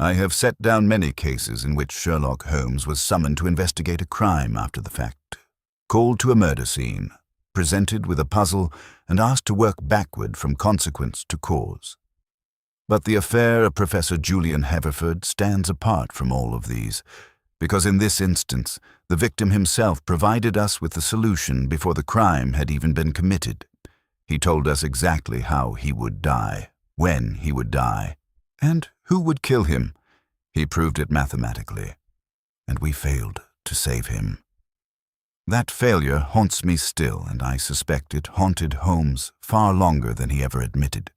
I have set down many cases in which Sherlock Holmes was summoned to investigate a crime after the fact, called to a murder scene, presented with a puzzle, and asked to work backward from consequence to cause. But the affair of Professor Julian Haverford stands apart from all of these, because in this instance, the victim himself provided us with the solution before the crime had even been committed. He told us exactly how he would die, when he would die, and who would kill him. He proved it mathematically, and we failed to save him. That failure haunts me still, and I suspect it haunted Holmes far longer than he ever admitted.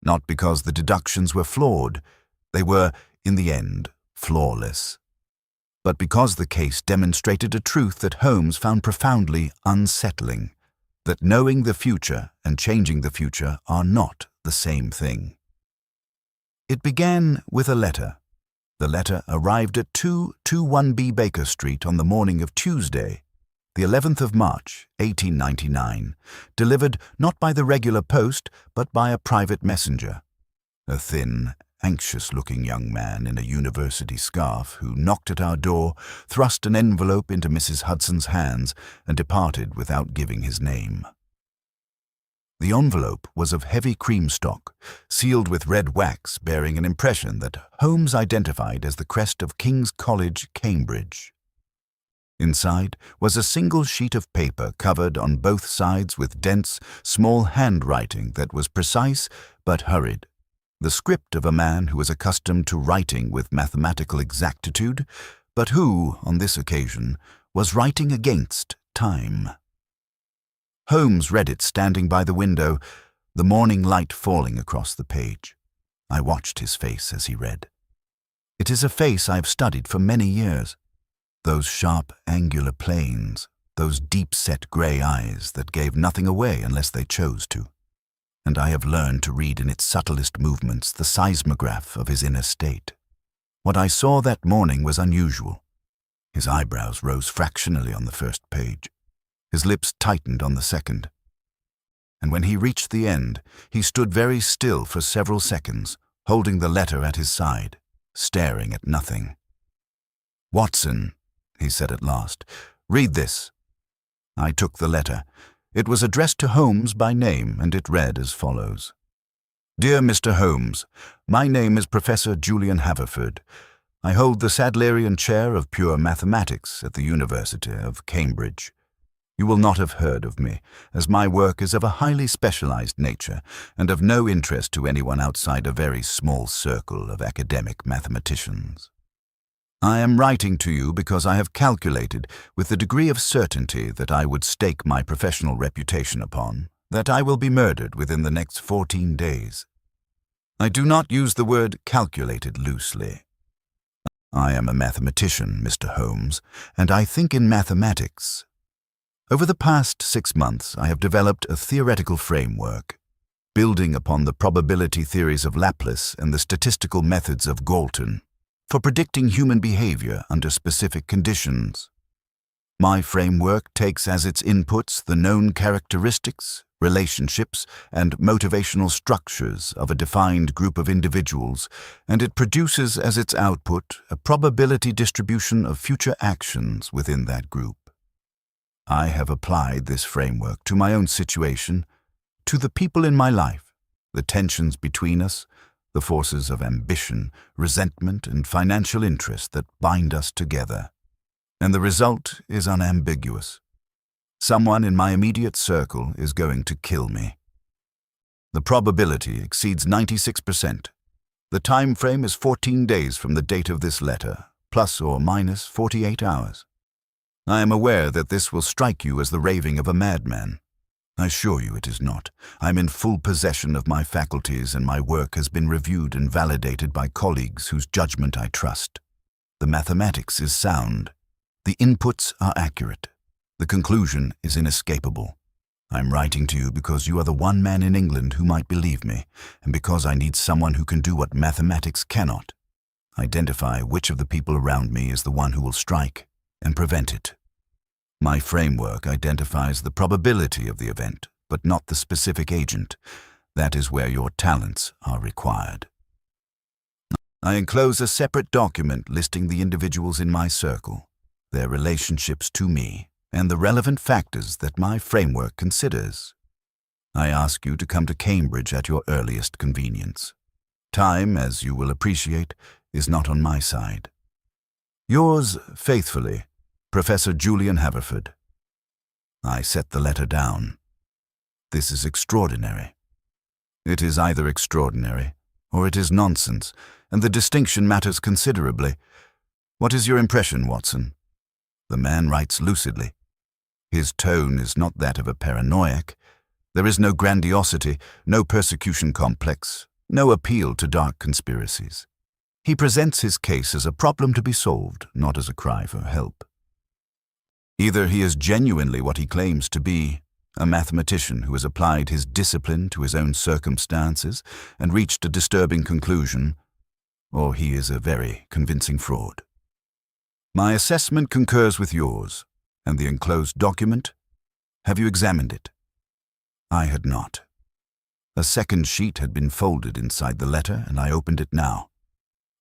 Not because the deductions were flawed, they were, in the end, flawless, but because the case demonstrated a truth that Holmes found profoundly unsettling, that knowing the future and changing the future are not the same thing. It began with a letter. The letter arrived at 221B Baker Street on the morning of Tuesday, the 11th of March, 1899, delivered not by the regular post, but by a private messenger, a thin, anxious-looking young man in a university scarf who knocked at our door, thrust an envelope into Mrs. Hudson's hands, and departed without giving his name. The envelope was of heavy cream stock, sealed with red wax bearing an impression that Holmes identified as the crest of King's College, Cambridge. Inside was a single sheet of paper covered on both sides with dense, small handwriting that was precise but hurried, the script of a man who was accustomed to writing with mathematical exactitude, but who, on this occasion, was writing against time. Holmes read it standing by the window, the morning light falling across the page. I watched his face as he read. It is a face I have studied for many years. Those sharp, angular planes, those deep-set grey eyes that gave nothing away unless they chose to. And I have learned to read in its subtlest movements the seismograph of his inner state. What I saw that morning was unusual. His eyebrows rose fractionally on the first page. His lips tightened on the second. And when he reached the end, he stood very still for several seconds, holding the letter at his side, staring at nothing. "Watson," he said at last, "read this." I took the letter. It was addressed to Holmes by name, and it read as follows. "Dear Mr. Holmes, my name is Professor Julian Haverford. I hold the Sadlerian Chair of Pure Mathematics at the University of Cambridge. You will not have heard of me, as my work is of a highly specialized nature and of no interest to anyone outside a very small circle of academic mathematicians. I am writing to you because I have calculated, with the degree of certainty that I would stake my professional reputation upon, that I will be murdered within the next 14 days. I do not use the word calculated loosely. I am a mathematician, Mr. Holmes, and I think in mathematics. Over the past 6 months, I have developed a theoretical framework, building upon the probability theories of Laplace and the statistical methods of Galton, for predicting human behavior under specific conditions. My framework takes as its inputs the known characteristics, relationships, and motivational structures of a defined group of individuals, and it produces as its output a probability distribution of future actions within that group. I have applied this framework to my own situation, to the people in my life, the tensions between us, the forces of ambition, resentment, and financial interest that bind us together. And the result is unambiguous. Someone in my immediate circle is going to kill me. The probability exceeds 96%. The time frame is 14 days from the date of this letter, plus or minus 48 hours. I am aware that this will strike you as the raving of a madman. I assure you it is not. I am in full possession of my faculties, and my work has been reviewed and validated by colleagues whose judgment I trust. The mathematics is sound. The inputs are accurate. The conclusion is inescapable. I am writing to you because you are the one man in England who might believe me, and because I need someone who can do what mathematics cannot. Identify which of the people around me is the one who will strike, and prevent it. My framework identifies the probability of the event, but not the specific agent. That is where your talents are required. I enclose a separate document listing the individuals in my circle, their relationships to me, and the relevant factors that my framework considers. I ask you to come to Cambridge at your earliest convenience. Time, as you will appreciate, is not on my side. Yours faithfully, Professor Julian Haverford. I set the letter down. This is extraordinary. It is either extraordinary, or it is nonsense, and the distinction matters considerably. What is your impression, Watson? The man writes lucidly. His tone is not that of a paranoiac. There is no grandiosity, no persecution complex, no appeal to dark conspiracies. He presents his case as a problem to be solved, not as a cry for help. Either he is genuinely what he claims to be, a mathematician who has applied his discipline to his own circumstances and reached a disturbing conclusion, or he is a very convincing fraud. My assessment concurs with yours, and the enclosed document? Have you examined it? I had not. A second sheet had been folded inside the letter, and I opened it now.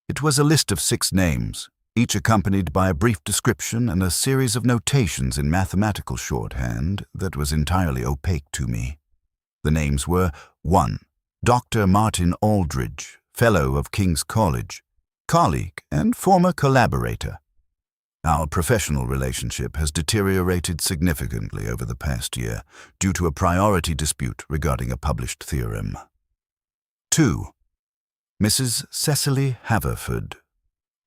It was a list of 6 names, each accompanied by a brief description and a series of notations in mathematical shorthand that was entirely opaque to me. The names were 1. Dr. Martin Aldridge, Fellow of King's College, colleague and former collaborator. Our professional relationship has deteriorated significantly over the past year due to a priority dispute regarding a published theorem. 2. Mrs. Cecily Haverford,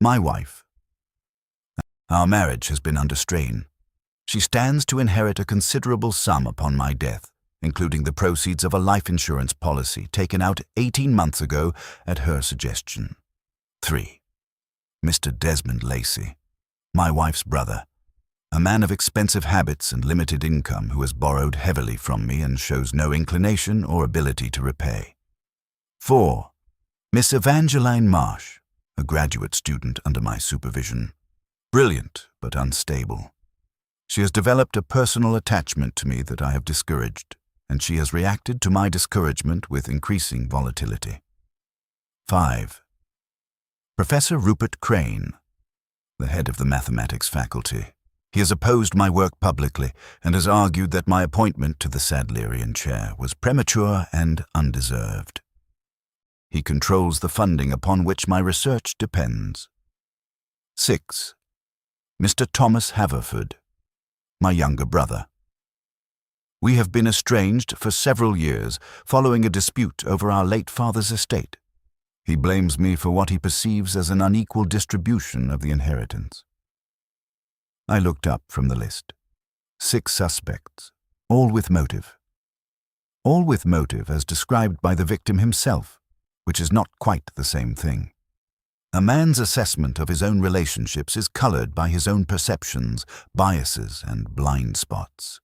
my wife. Our marriage has been under strain. She stands to inherit a considerable sum upon my death, including the proceeds of a life insurance policy taken out 18 months ago at her suggestion. 3. Mr. Desmond Lacey, my wife's brother, a man of expensive habits and limited income who has borrowed heavily from me and shows no inclination or ability to repay. 4. Miss Evangeline Marsh, a graduate student under my supervision. Brilliant, but unstable. She has developed a personal attachment to me that I have discouraged, and she has reacted to my discouragement with increasing volatility. 5. Professor Rupert Crane, the head of the mathematics faculty. He has opposed my work publicly and has argued that my appointment to the Sadlerian chair was premature and undeserved. He controls the funding upon which my research depends. 6. Mr. Thomas Haverford, my younger brother. We have been estranged for several years following a dispute over our late father's estate. He blames me for what he perceives as an unequal distribution of the inheritance. I looked up from the list. 6 suspects, all with motive. All with motive as described by the victim himself, which is not quite the same thing. A man's assessment of his own relationships is colored by his own perceptions, biases, and blind spots.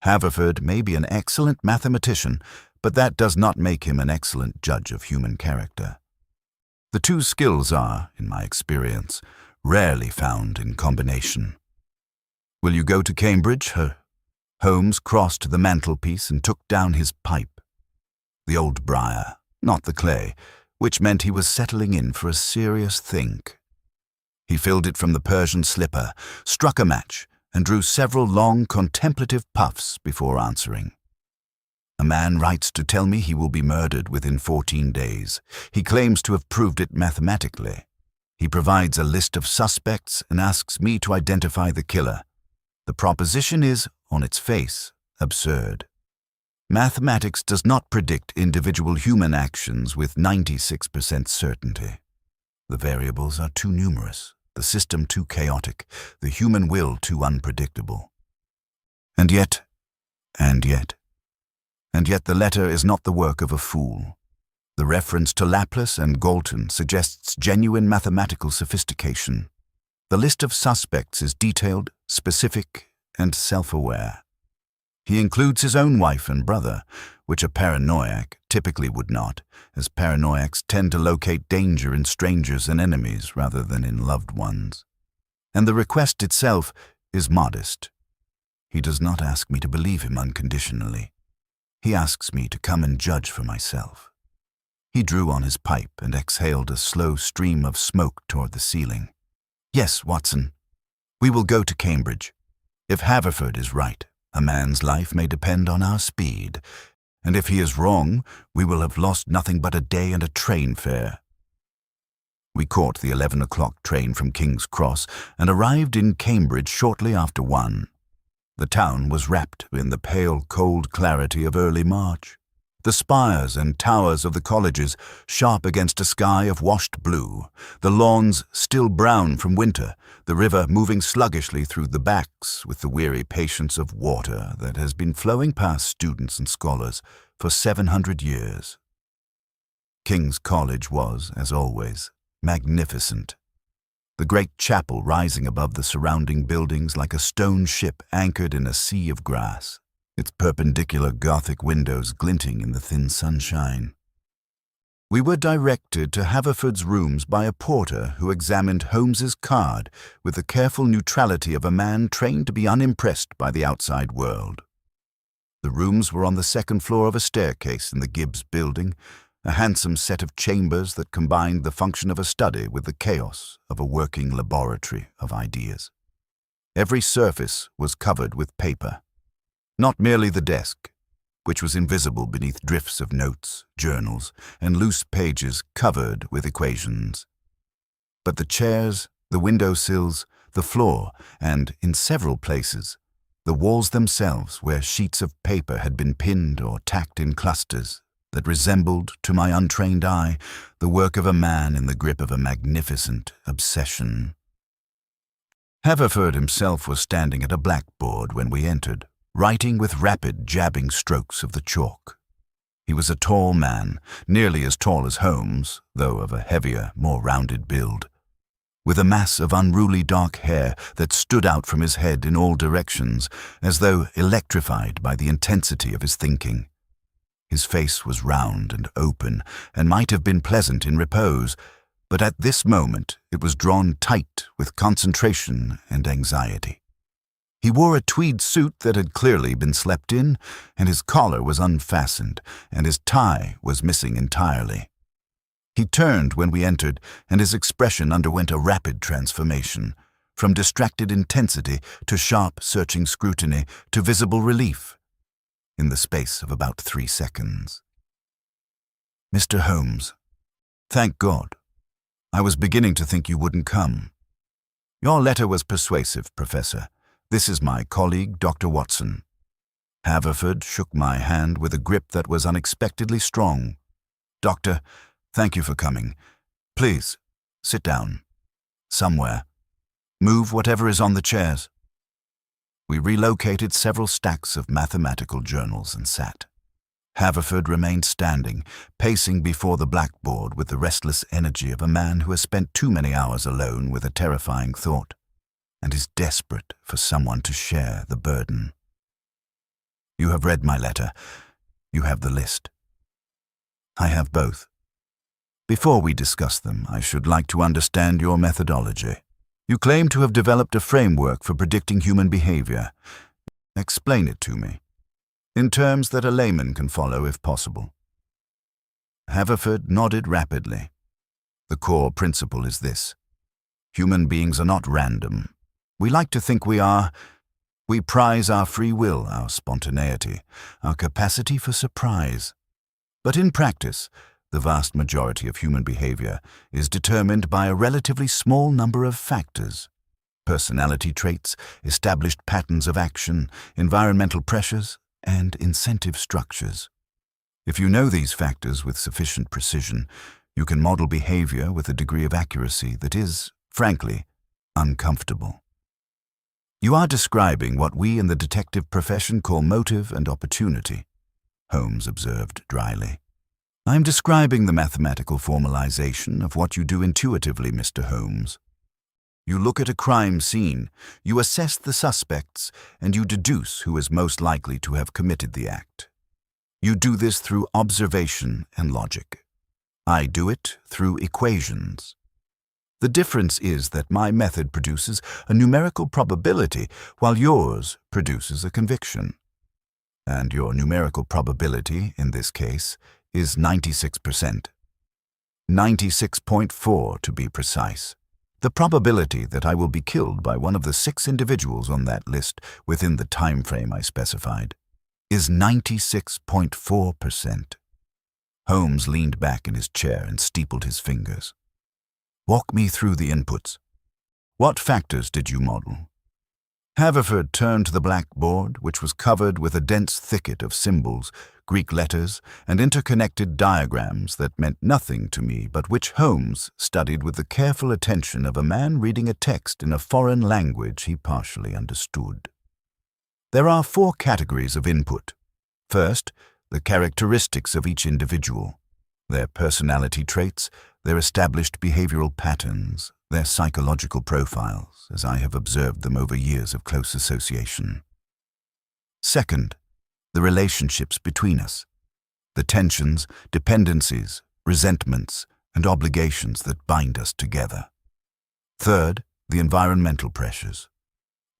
Haverford may be an excellent mathematician, but that does not make him an excellent judge of human character. The 2 skills are, in my experience, rarely found in combination. Will you go to Cambridge? Holmes crossed the mantelpiece and took down his pipe. The old briar, not the clay, which meant he was settling in for a serious think. He filled it from the Persian slipper, struck a match, and drew several long contemplative puffs before answering. A man writes to tell me he will be murdered within 14 days. He claims to have proved it mathematically. He provides a list of suspects and asks me to identify the killer. The proposition is, on its face, absurd. Mathematics does not predict individual human actions with 96% certainty. The variables are too numerous, the system too chaotic, the human will too unpredictable. And yet the letter is not the work of a fool. The reference to Laplace and Galton suggests genuine mathematical sophistication. The list of suspects is detailed, specific, and self-aware. He includes his own wife and brother, which a paranoiac typically would not, as paranoiacs tend to locate danger in strangers and enemies rather than in loved ones. And the request itself is modest. He does not ask me to believe him unconditionally. He asks me to come and judge for myself. He drew on his pipe and exhaled a slow stream of smoke toward the ceiling. "Yes, Watson. We will go to Cambridge. If Haverford is right, a man's life may depend on our speed, and if he is wrong, we will have lost nothing but a day and a train fare." We caught the 11 o'clock train from King's Cross and arrived in Cambridge shortly after 1. The town was wrapped in the pale, cold clarity of early March. The spires and towers of the colleges sharp against a sky of washed blue, the lawns still brown from winter, the river moving sluggishly through the backs with the weary patience of water that has been flowing past students and scholars for 700 years. King's College was, as always, magnificent. The great chapel rising above the surrounding buildings like a stone ship anchored in a sea of grass, its perpendicular Gothic windows glinting in the thin sunshine. We were directed to Haverford's rooms by a porter who examined Holmes's card with the careful neutrality of a man trained to be unimpressed by the outside world. The rooms were on the second floor of a staircase in the Gibbs building, a handsome set of chambers that combined the function of a study with the chaos of a working laboratory of ideas. Every surface was covered with paper. Not merely the desk, which was invisible beneath drifts of notes, journals, and loose pages covered with equations, but the chairs, the window-sills, the floor, and, in several places, the walls themselves where sheets of paper had been pinned or tacked in clusters that resembled, to my untrained eye, the work of a man in the grip of a magnificent obsession. Haverford himself was standing at a blackboard when we entered, writing with rapid, jabbing strokes of the chalk. He was a tall man, nearly as tall as Holmes, though of a heavier, more rounded build, with a mass of unruly dark hair that stood out from his head in all directions, as though electrified by the intensity of his thinking. His face was round and open, and might have been pleasant in repose, but at this moment it was drawn tight with concentration and anxiety. He wore a tweed suit that had clearly been slept in, and his collar was unfastened, and his tie was missing entirely. He turned when we entered, and his expression underwent a rapid transformation, from distracted intensity to sharp, searching scrutiny to visible relief, in the space of about 3 seconds. "Mr. Holmes, thank God. I was beginning to think you wouldn't come. Your letter was persuasive, Professor. This is my colleague, Dr. Watson." Haverford shook my hand with a grip that was unexpectedly strong. "Doctor, thank you for coming. Please, sit down. Somewhere. Move whatever is on the chairs." We relocated several stacks of mathematical journals and sat. Haverford remained standing, pacing before the blackboard with the restless energy of a man who has spent too many hours alone with a terrifying thought, and is desperate for someone to share the burden. "You have read my letter. You have the list." "I have both. Before we discuss them, I should like to understand your methodology. You claim to have developed a framework for predicting human behavior. Explain it to me, in terms that a layman can follow if possible." Haverford nodded rapidly. "The core principle is this. Human beings are not random. We like to think we are. We prize our free will, our spontaneity, our capacity for surprise. But in practice, the vast majority of human behavior is determined by a relatively small number of factors: personality traits, established patterns of action, environmental pressures, and incentive structures. If you know these factors with sufficient precision, you can model behavior with a degree of accuracy that is, frankly, uncomfortable." "You are describing what we in the detective profession call motive and opportunity," Holmes observed dryly. "I am describing the mathematical formalization of what you do intuitively, Mr. Holmes. You look at a crime scene, you assess the suspects, and you deduce who is most likely to have committed the act. You do this through observation and logic. I do it through equations. The difference is that my method produces a numerical probability, while yours produces a conviction. And your numerical probability, in this case, is 96%. 96.4 to be precise. The probability that I will be killed by one of the 6 individuals on that list within the time frame I specified is 96.4%. Holmes leaned back in his chair and steepled his fingers. Walk me through the inputs. What factors did you model? Haverford turned to the blackboard, which was covered with a dense thicket of symbols, Greek letters, and interconnected diagrams that meant nothing to me, but which Holmes studied with the careful attention of a man reading a text in a foreign language he partially understood. There are 4 categories of input. First, the characteristics of each individual, their personality traits, their established behavioral patterns, their psychological profiles, as I have observed them over years of close association. Second, the relationships between us, the tensions, dependencies, resentments, and obligations that bind us together. Third, the environmental pressures,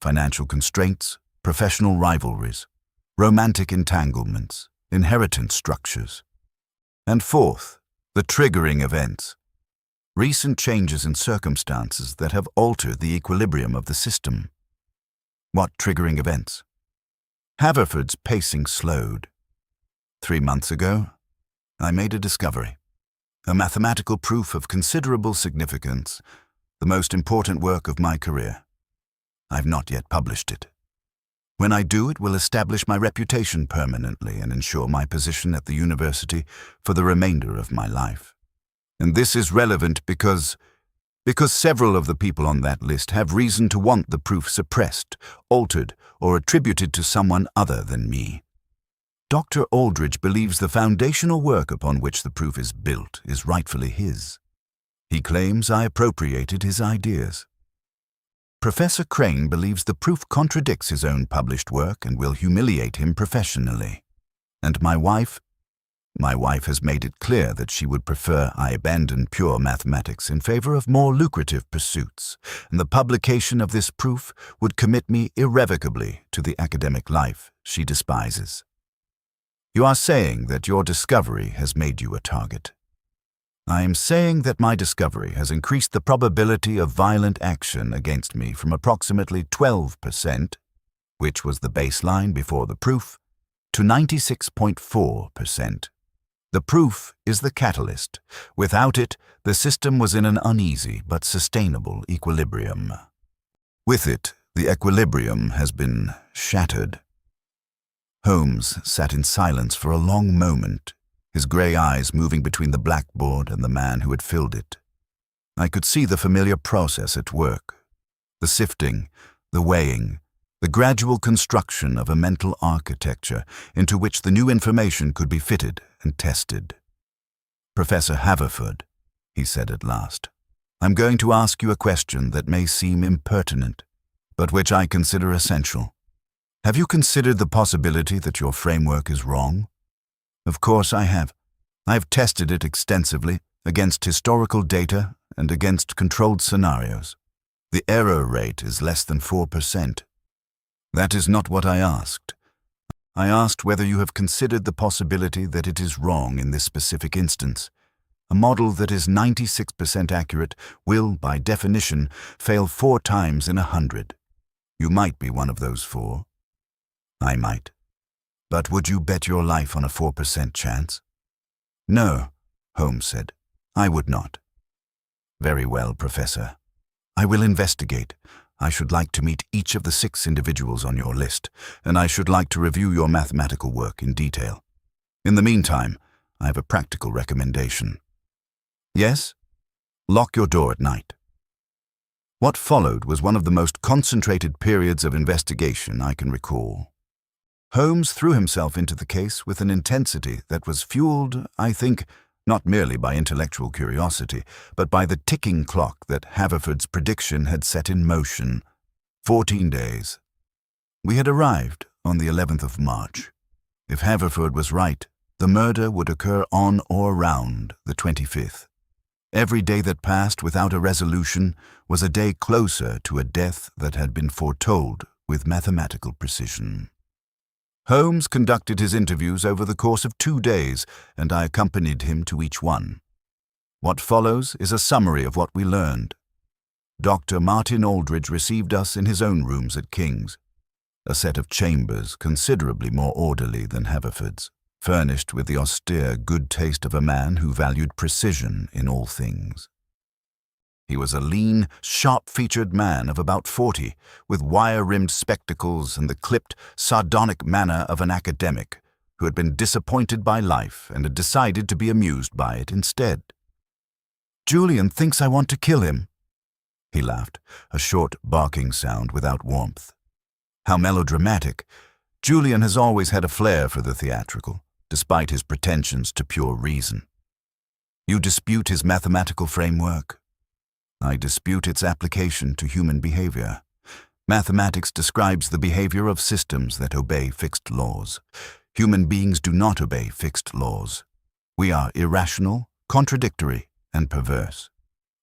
financial constraints, professional rivalries, romantic entanglements, inheritance structures. And fourth, the triggering events, recent changes in circumstances that have altered the equilibrium of the system. What triggering events? Haverford's pacing slowed. 3 months ago, I made a discovery, a mathematical proof of considerable significance, the most important work of my career. I've not yet published it. When I do, it will establish my reputation permanently and ensure my position at the university for the remainder of my life. And this is relevant because several of the people on that list have reason to want the proof suppressed, altered, or attributed to someone other than me. Dr. Aldridge believes the foundational work upon which the proof is built is rightfully his. He claims I appropriated his ideas. Professor Crane believes the proof contradicts his own published work and will humiliate him professionally. And my wife has made it clear that she would prefer I abandon pure mathematics in favor of more lucrative pursuits, and the publication of this proof would commit me irrevocably to the academic life she despises. You are saying that your discovery has made you a target. I am saying that my discovery has increased the probability of violent action against me from approximately 12%, which was the baseline before the proof, to 96.4%. The proof is the catalyst. Without it, the system was in an uneasy but sustainable equilibrium. With it, the equilibrium has been shattered. Holmes sat in silence for a long moment, his grey eyes moving between the blackboard and the man who had filled it. I could see the familiar process at work, the sifting, the weighing, the gradual construction of a mental architecture into which the new information could be fitted and tested. Professor Haverford, he said at last, I'm going to ask you a question that may seem impertinent, but which I consider essential. Have you considered the possibility that your framework is wrong? Of course I have. I have tested it extensively against historical data and against controlled scenarios. The error rate is less than 4%. That is not what I asked. I asked whether you have considered the possibility that it is wrong in this specific instance. A model that is 96% accurate will, by definition, fail 4 times in 100. You might be one of those 4. I might. But would you bet your life on a 4% chance? No, Holmes said. I would not. Very well, Professor. I will investigate. I should like to meet each of the 6 individuals on your list, and I should like to review your mathematical work in detail. In the meantime, I have a practical recommendation. Yes? Lock your door at night. What followed was one of the most concentrated periods of investigation I can recall. Holmes threw himself into the case with an intensity that was fueled, I think, not merely by intellectual curiosity, but by the ticking clock that Haverford's prediction had set in motion. 14 days. We had arrived on the 11th of March. If Haverford was right, the murder would occur on or round the 25th. Every day that passed without a resolution was a day closer to a death that had been foretold with mathematical precision. Holmes conducted his interviews over the course of 2 days, and I accompanied him to each one. What follows is a summary of what we learned. Dr. Martin Aldridge received us in his own rooms at King's, a set of chambers considerably more orderly than Haverford's, furnished with the austere good taste of a man who valued precision in all things. He was a lean, sharp-featured man of about 40, with wire-rimmed spectacles and the clipped, sardonic manner of an academic who had been disappointed by life and had decided to be amused by it instead. "Julian thinks I want to kill him," he laughed, a short, barking sound without warmth. How melodramatic. Julian has always had a flair for the theatrical, despite his pretensions to pure reason. You dispute his mathematical framework. I dispute its application to human behavior. Mathematics describes the behavior of systems that obey fixed laws. Human beings do not obey fixed laws. We are irrational, contradictory, and perverse.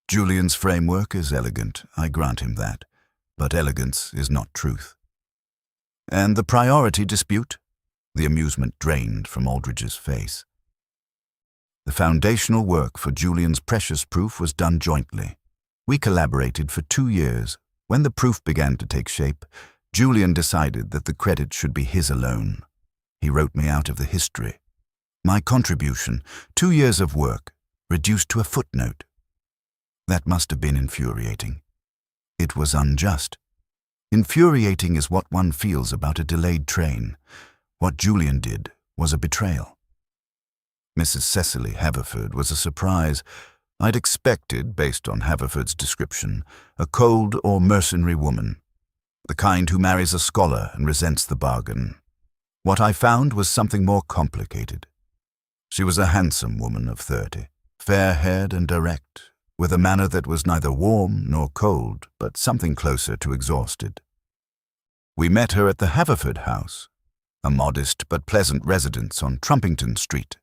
Julian's framework is elegant, I grant him that, but elegance is not truth. And the priority dispute? The amusement drained from Aldridge's face. The foundational work for Julian's precious proof was done jointly. We collaborated for 2 years. When the proof began to take shape, Julian decided that the credit should be his alone. He wrote me out of the history. My contribution, 2 years of work, reduced to a footnote. That must have been infuriating. It was unjust. Infuriating is what one feels about a delayed train. What Julian did was a betrayal. Mrs. Cecily Haverford was a surprise. I'd expected, based on Haverford's description, a cold or mercenary woman, the kind who marries a scholar and resents the bargain. What I found was something more complicated. She was a handsome woman of 30, fair-haired and direct, with a manner that was neither warm nor cold, but something closer to exhausted. We met her at the Haverford house, a modest but pleasant residence on Trumpington Street.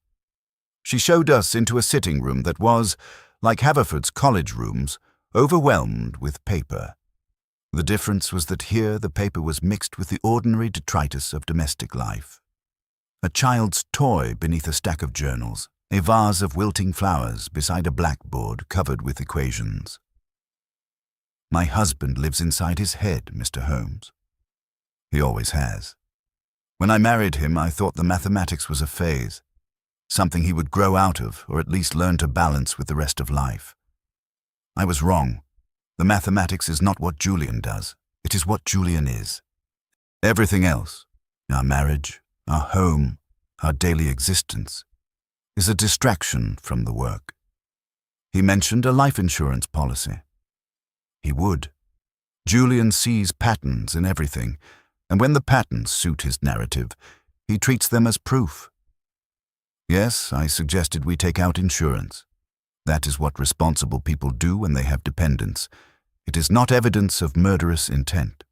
She showed us into a sitting room that was, like Haverford's college rooms, overwhelmed with paper. The difference was that here the paper was mixed with the ordinary detritus of domestic life. A child's toy beneath a stack of journals, a vase of wilting flowers beside a blackboard covered with equations. My husband lives inside his head, Mr. Holmes. He always has. When I married him, I thought the mathematics was a phase, something he would grow out of, or at least learn to balance with the rest of life. I was wrong. The mathematics is not what Julian does. It is what Julian is. Everything else, our marriage, our home, our daily existence, is a distraction from the work. He mentioned a life insurance policy. He would. Julian sees patterns in everything, and when the patterns suit his narrative, he treats them as proof. Yes, I suggested we take out insurance. That is what responsible people do when they have dependents. It is not evidence of murderous intent.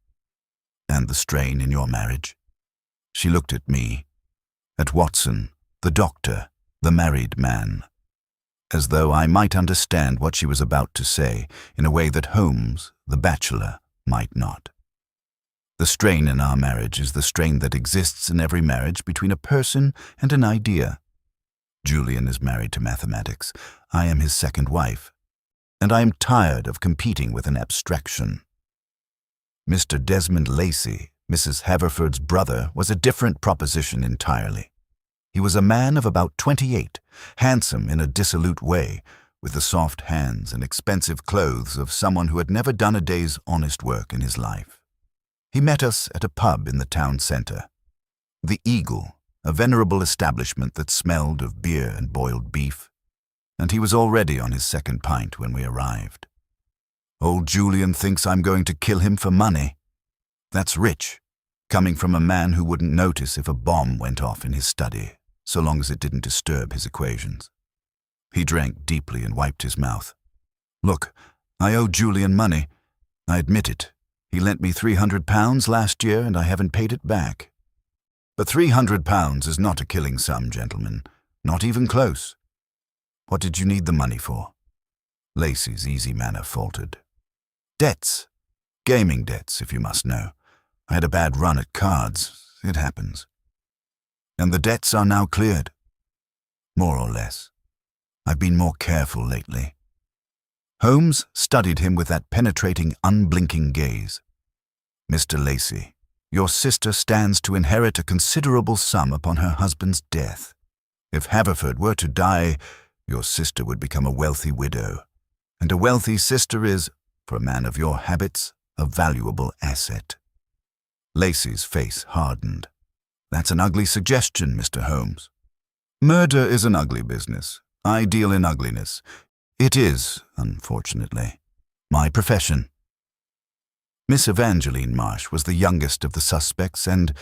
And the strain in your marriage? She looked at me, at Watson, the doctor, the married man, as though I might understand what she was about to say in a way that Holmes, the bachelor, might not. The strain in our marriage is the strain that exists in every marriage between a person and an idea. Julian is married to mathematics. I am his second wife, and I am tired of competing with an abstraction. Mr. Desmond Lacey, Mrs. Haverford's brother, was a different proposition entirely. He was a man of about 28, handsome in a dissolute way, with the soft hands and expensive clothes of someone who had never done a day's honest work in his life. He met us at a pub in the town centre, the Eagle, a venerable establishment that smelled of beer and boiled beef, and he was already on his second pint when we arrived. Old Julian thinks I'm going to kill him for money. That's rich, coming from a man who wouldn't notice if a bomb went off in his study, so long as it didn't disturb his equations. He drank deeply and wiped his mouth. Look, I owe Julian money. I admit it. He lent me £300 last year and I haven't paid it back. But £300 is not a killing sum, gentlemen. Not even close. What did you need the money for? Lacey's easy manner faltered. Debts. Gaming debts, if you must know. I had a bad run at cards. It happens. And the debts are now cleared. More or less. I've been more careful lately." Holmes studied him with that penetrating, unblinking gaze. "Mr. Lacey, your sister stands to inherit a considerable sum upon her husband's death. If Haverford were to die, your sister would become a wealthy widow, and a wealthy sister is, for a man of your habits, a valuable asset." Lacey's face hardened. "That's an ugly suggestion, Mr. Holmes." "Murder is an ugly business. I deal in ugliness. It is, unfortunately, my profession." Miss Evangeline Marsh was the youngest of the suspects and,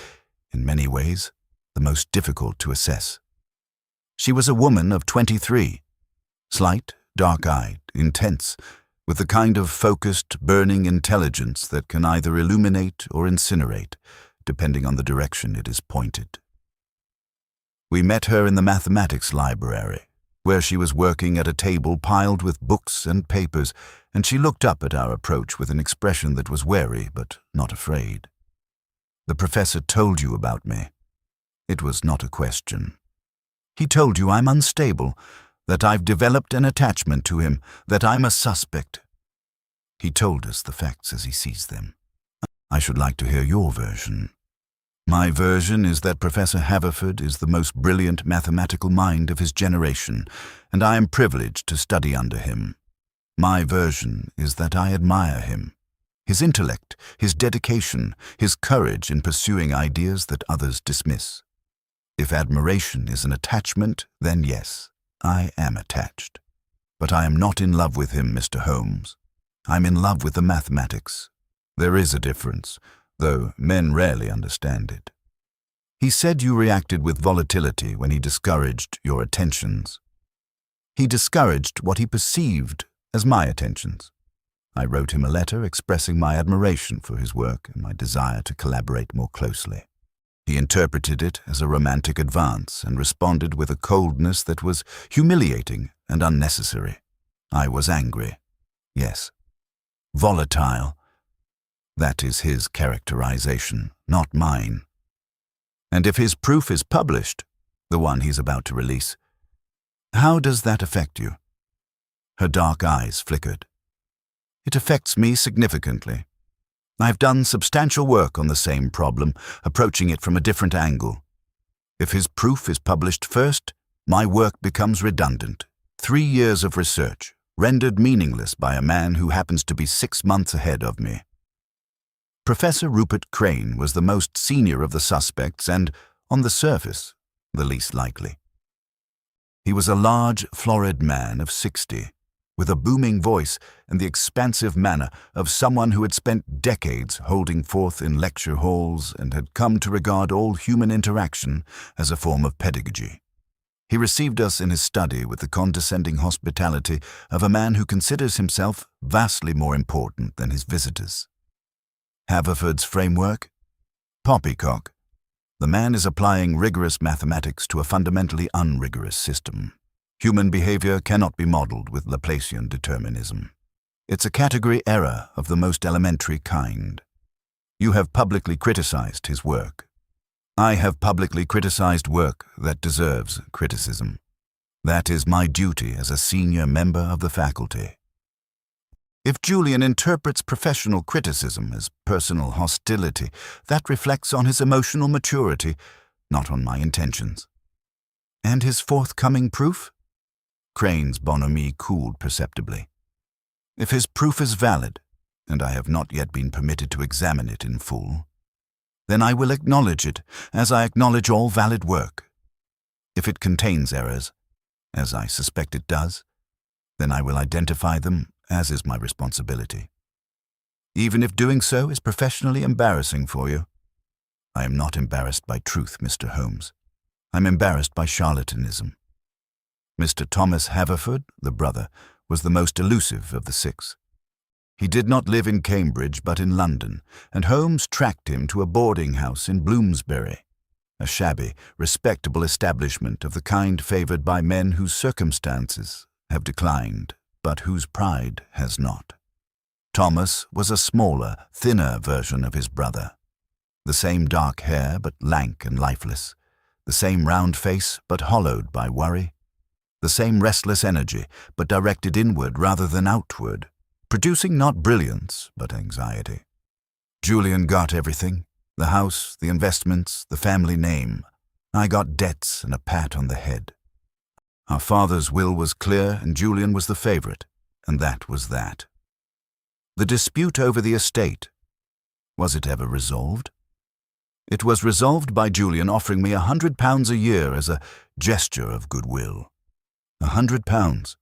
in many ways, the most difficult to assess. She was a woman of 23, slight, dark-eyed, intense, with the kind of focused, burning intelligence that can either illuminate or incinerate, depending on the direction it is pointed. We met her in the mathematics library, where she was working at a table piled with books and papers, and she looked up at our approach with an expression that was wary but not afraid. "The professor told you about me." It was not a question. "He told you I'm unstable, that I've developed an attachment to him, that I'm a suspect." He told us the facts as he sees them. I should like to hear your version. My version is that Professor Haverford is the most brilliant mathematical mind of his generation, and I am privileged to study under him. My version is that I admire him, his intellect, his dedication, his courage in pursuing ideas that others dismiss. If admiration is an attachment, then yes, I am attached. But I am not in love with him, Mr. Holmes. I'm in love with the mathematics. There is a difference, though men rarely understand it. He said you reacted with volatility when he discouraged your attentions. He discouraged what he perceived as my attentions. I wrote him a letter expressing my admiration for his work and my desire to collaborate more closely. He interpreted it as a romantic advance and responded with a coldness that was humiliating and unnecessary. I was angry. Yes. Volatile. That is his characterization, not mine. And if his proof is published, the one he's about to release, how does that affect you? Her dark eyes flickered. It affects me significantly. I've done substantial work on the same problem, approaching it from a different angle. If his proof is published first, my work becomes redundant. 3 years of research, rendered meaningless by a man who happens to be 6 months ahead of me. Professor Rupert Crane was the most senior of the suspects and, on the surface, the least likely. He was a large, florid man of 60, with a booming voice and the expansive manner of someone who had spent decades holding forth in lecture halls and had come to regard all human interaction as a form of pedagogy. He received us in his study with the condescending hospitality of a man who considers himself vastly more important than his visitors. Haverford's framework? Poppycock. The man is applying rigorous mathematics to a fundamentally unrigorous system. Human behavior cannot be modeled with Laplacian determinism. It's a category error of the most elementary kind. You have publicly criticized his work. I have publicly criticized work that deserves criticism. That is my duty as a senior member of the faculty. If Julian interprets professional criticism as personal hostility, that reflects on his emotional maturity, not on my intentions. And his forthcoming proof? Crane's bonhomie cooled perceptibly. If his proof is valid, and I have not yet been permitted to examine it in full, then I will acknowledge it as I acknowledge all valid work. If it contains errors, as I suspect it does, then I will identify them, as is my responsibility. Even if doing so is professionally embarrassing for you. I am not embarrassed by truth, Mr. Holmes. I'm embarrassed by charlatanism. Mr. Thomas Haverford, the brother, was the most elusive of the 6. He did not live in Cambridge but in London, and Holmes tracked him to a boarding house in Bloomsbury, a shabby, respectable establishment of the kind favored by men whose circumstances have declined, but whose pride has not. Thomas was a smaller, thinner version of his brother. The same dark hair, but lank and lifeless. The same round face, but hollowed by worry. the same restless energy, but directed inward rather than outward, producing not brilliance, but anxiety. Julian got everything: the house, the investments, the family name. I got debts and a pat on the head. Our father's will was clear, and Julian was the favorite, and that was that. The dispute over the estate, was it ever resolved? It was resolved by Julian offering me £100 a year as a gesture of goodwill. £100,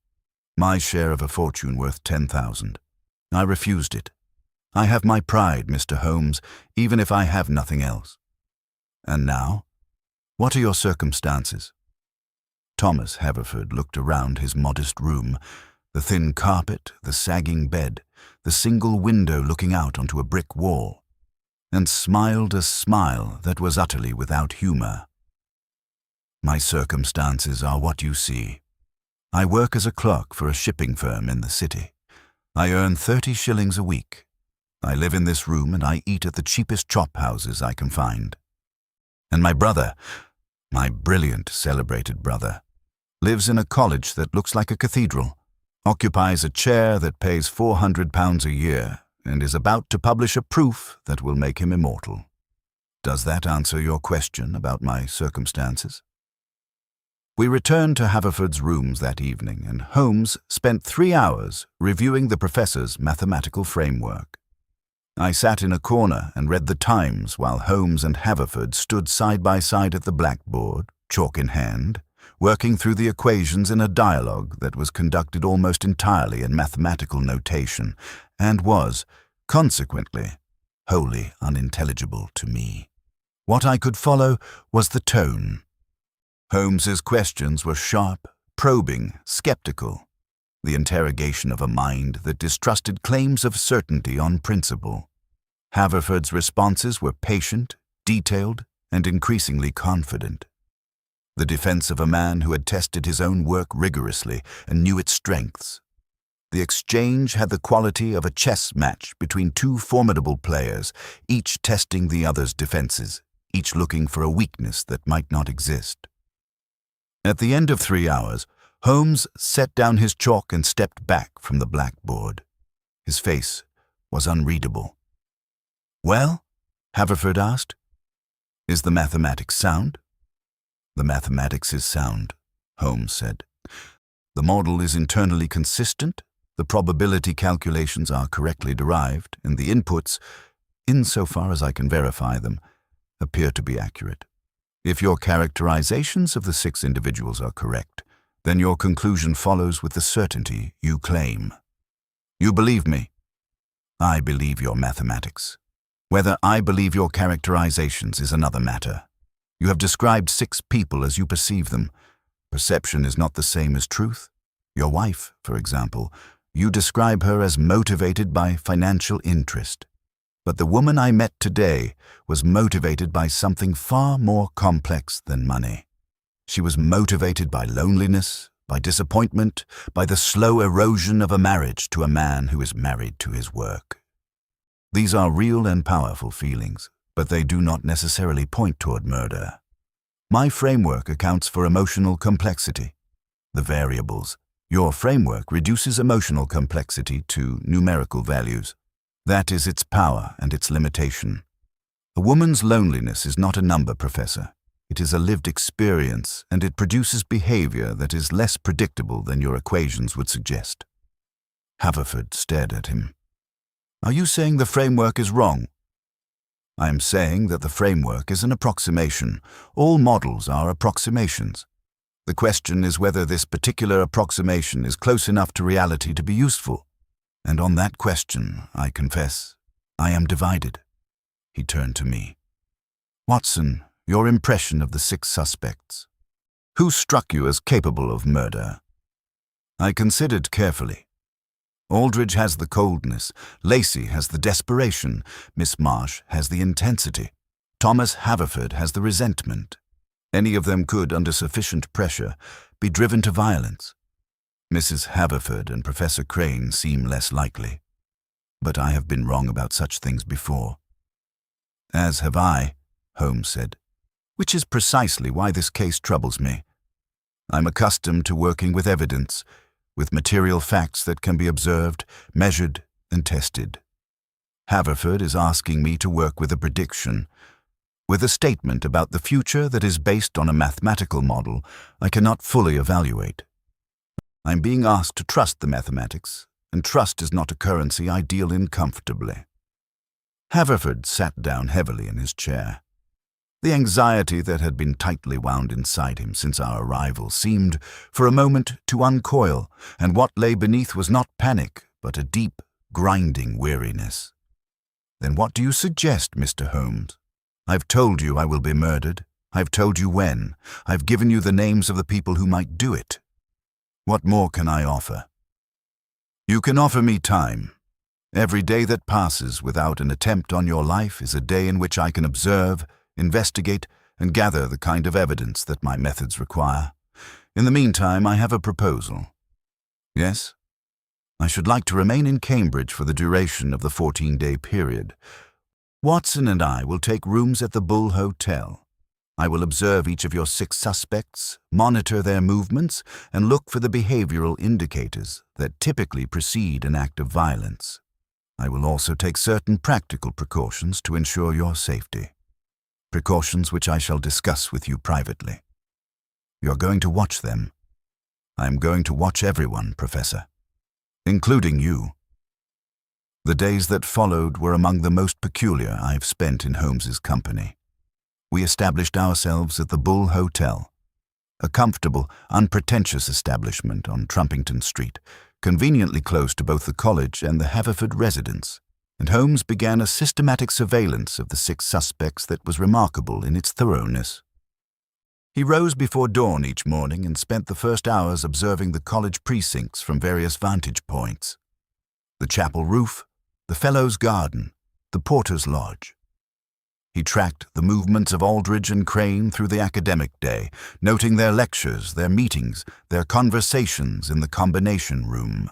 my share of a fortune worth 10,000. I refused it. I have my pride, Mr. Holmes, even if I have nothing else. And now, what are your circumstances? Thomas Haverford looked around his modest room, the thin carpet, the sagging bed, the single window looking out onto a brick wall, and smiled a smile that was utterly without humor. My circumstances are what you see. I work as a clerk for a shipping firm in the city. I earn 30 shillings a week. I live in this room and I eat at the cheapest chop houses I can find. And my brother, my brilliant, celebrated brother, lives in a college that looks like a cathedral, occupies a chair that pays £400 a year, and is about to publish a proof that will make him immortal. Does that answer your question about my circumstances? We returned to Haverford's rooms that evening, and Holmes spent 3 hours reviewing the professor's mathematical framework. I sat in a corner and read the Times while Holmes and Haverford stood side by side at the blackboard, chalk in hand, working through the equations in a dialogue that was conducted almost entirely in mathematical notation and was, consequently, wholly unintelligible to me. What I could follow was the tone. Holmes's questions were sharp, probing, skeptical, the interrogation of a mind that distrusted claims of certainty on principle. Haverford's responses were patient, detailed, and increasingly confident. The defense of a man who had tested his own work rigorously and knew its strengths. The exchange had the quality of a chess match between two formidable players, each testing the other's defenses, each looking for a weakness that might not exist. At the end of 3 hours, Holmes set down his chalk and stepped back from the blackboard. His face was unreadable. "Well?" Haverford asked. "Is the mathematics sound?" "The mathematics is sound," Holmes said. "The model is internally consistent, the probability calculations are correctly derived, and the inputs, insofar as I can verify them, appear to be accurate. If your characterizations of the 6 individuals are correct, then your conclusion follows with the certainty you claim. You believe me. I believe your mathematics. Whether I believe your characterizations is another matter. You have described 6 people as you perceive them. Perception is not the same as truth. Your wife, for example, you describe her as motivated by financial interest. But the woman I met today was motivated by something far more complex than money. She was motivated by loneliness, by disappointment, by the slow erosion of a marriage to a man who is married to his work. These are real and powerful feelings, but they do not necessarily point toward murder. My framework accounts for emotional complexity. The variables. Your framework reduces emotional complexity to numerical values. That is its power and its limitation. A woman's loneliness is not a number, Professor. It is a lived experience, and it produces behavior that is less predictable than your equations would suggest. Haverford stared at him. Are you saying the framework is wrong? I am saying that the framework is an approximation. All models are approximations. The question is whether this particular approximation is close enough to reality to be useful. And on that question, I confess, I am divided. He turned to me. Watson, your impression of the 6 suspects. Who struck you as capable of murder? I considered carefully. Aldridge has the coldness, Lacey has the desperation, Miss Marsh has the intensity, Thomas Haverford has the resentment. Any of them could, under sufficient pressure, be driven to violence. Mrs. Haverford and Professor Crane seem less likely. But I have been wrong about such things before. As have I, Holmes said, which is precisely why this case troubles me. I'm accustomed to working with evidence, with material facts that can be observed, measured, and tested. Haverford is asking me to work with a prediction, with a statement about the future that is based on a mathematical model I cannot fully evaluate. I'm being asked to trust the mathematics, and trust is not a currency I deal in comfortably. Haverford sat down heavily in his chair. The anxiety that had been tightly wound inside him since our arrival seemed, for a moment, to uncoil, and what lay beneath was not panic, but a deep, grinding weariness. "Then what do you suggest, Mr. Holmes? I've told you I will be murdered. I've told you when. I've given you the names of the people who might do it. What more can I offer?" "You can offer me time. Every day that passes without an attempt on your life is a day in which I can observe, investigate, and gather the kind of evidence that my methods require. In the meantime, I have a proposal." "Yes?" "I should like to remain in Cambridge for the duration of the 14-day period. Watson and I will take rooms at the Bull Hotel. I will observe each of your 6 suspects, monitor their movements, and look for the behavioral indicators that typically precede an act of violence. I will also take certain practical precautions to ensure your safety. Precautions which I shall discuss with you privately. You're going to watch them. I'm going to watch everyone, Professor, including you." The days that followed were among the most peculiar I've spent in Holmes's company. We established ourselves at the Bull Hotel, a comfortable, unpretentious establishment on Trumpington Street, conveniently close to both the college and the Haverford residence, and Holmes began a systematic surveillance of the 6 suspects that was remarkable in its thoroughness. He rose before dawn each morning and spent the first hours observing the college precincts from various vantage points: the chapel roof, the Fellows' Garden, the Porter's Lodge. He tracked the movements of Aldridge and Crane through the academic day, noting their lectures, their meetings, their conversations in the combination room.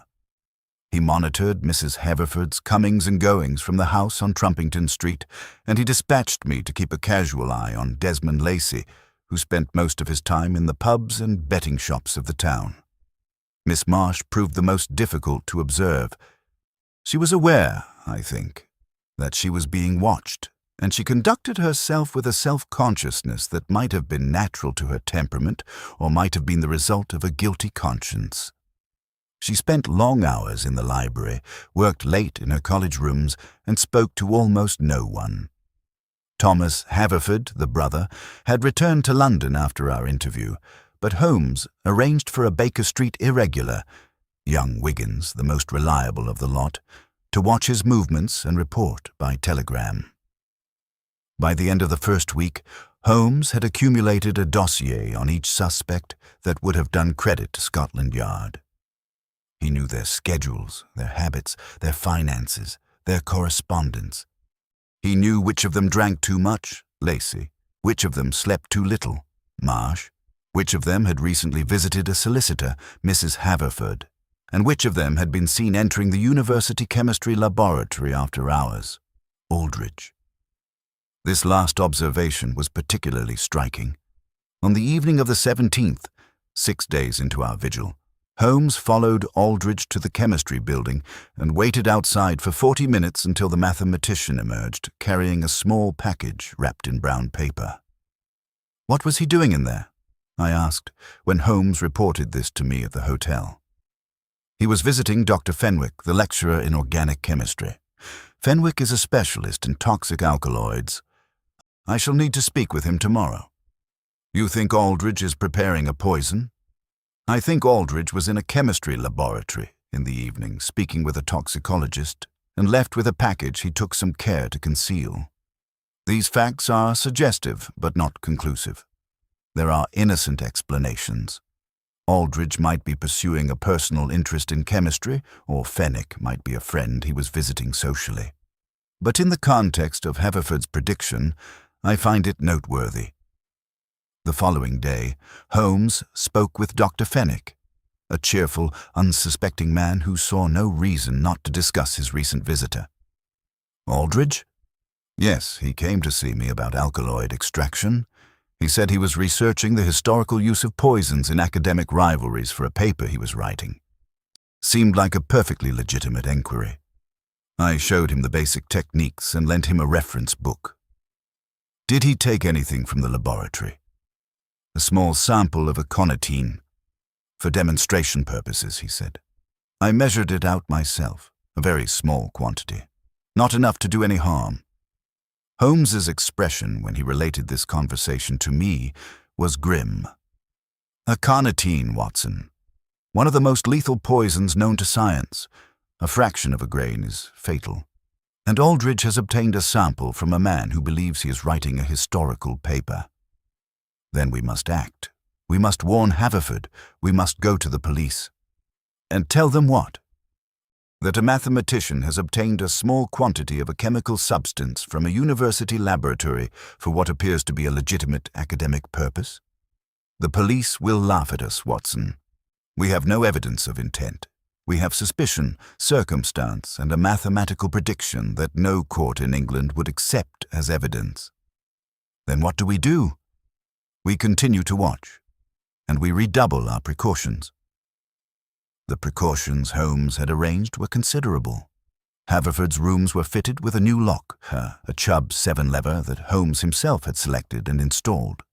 He monitored Mrs. Haverford's comings and goings from the house on Trumpington Street, and he dispatched me to keep a casual eye on Desmond Lacey, who spent most of his time in the pubs and betting shops of the town. Miss Marsh proved the most difficult to observe. She was aware, I think, that she was being watched, and she conducted herself with a self-consciousness that might have been natural to her temperament or might have been the result of a guilty conscience. She spent long hours in the library, worked late in her college rooms, and spoke to almost no one. Thomas Haverford, the brother, had returned to London after our interview, but Holmes arranged for a Baker Street irregular, young Wiggins, the most reliable of the lot, to watch his movements and report by telegram. By the end of the first week, Holmes had accumulated a dossier on each suspect that would have done credit to Scotland Yard. He knew their schedules, their habits, their finances, their correspondence. He knew which of them drank too much, Lacey, which of them slept too little, Marsh, which of them had recently visited a solicitor, Mrs. Haverford, and which of them had been seen entering the university chemistry laboratory after hours, Aldridge. This last observation was particularly striking. On the evening of the 17th, 6 days into our vigil, Holmes followed Aldridge to the chemistry building and waited outside for 40 minutes until the mathematician emerged, carrying a small package wrapped in brown paper. "What was he doing in there?" I asked, when Holmes reported this to me at the hotel. "He was visiting Dr. Fenwick, the lecturer in organic chemistry. Fenwick is a specialist in toxic alkaloids. I shall need to speak with him tomorrow." "You think Aldridge is preparing a poison?" "I think Aldridge was in a chemistry laboratory in the evening, speaking with a toxicologist, and left with a package he took some care to conceal. These facts are suggestive, but not conclusive. There are innocent explanations. Aldridge might be pursuing a personal interest in chemistry, or Fenwick might be a friend he was visiting socially. But in the context of Haverford's prediction, I find it noteworthy. The following day, Holmes spoke with Dr. Fenwick, a cheerful, unsuspecting man who saw no reason not to discuss his recent visitor. "Aldridge?" "Yes, he came to see me about alkaloid extraction. He said he was researching the historical use of poisons in academic rivalries for a paper he was writing. Seemed like a perfectly legitimate enquiry. I showed him the basic techniques and lent him a reference book. Did he take anything from the laboratory? A small sample of aconitine. For demonstration purposes, he said. I measured it out myself, a very small quantity. Not enough to do any harm. Holmes's expression when he related this conversation to me was grim. Aconitine, Watson. One of the most lethal poisons known to science. A fraction of a grain is fatal. And Aldridge has obtained a sample from a man who believes he is writing a historical paper. Then we must act. We must warn Haverford. We must go to the police. And tell them what? That a mathematician has obtained a small quantity of a chemical substance from a university laboratory for what appears to be a legitimate academic purpose? The police will laugh at us, Watson. We have no evidence of intent. We have suspicion, circumstance, and a mathematical prediction that no court in England would accept as evidence. Then what do? We continue to watch, and we redouble our precautions. The precautions Holmes had arranged were considerable. Haverford's rooms were fitted with a new lock, a Chubb 7-lever that Holmes himself had selected and installed.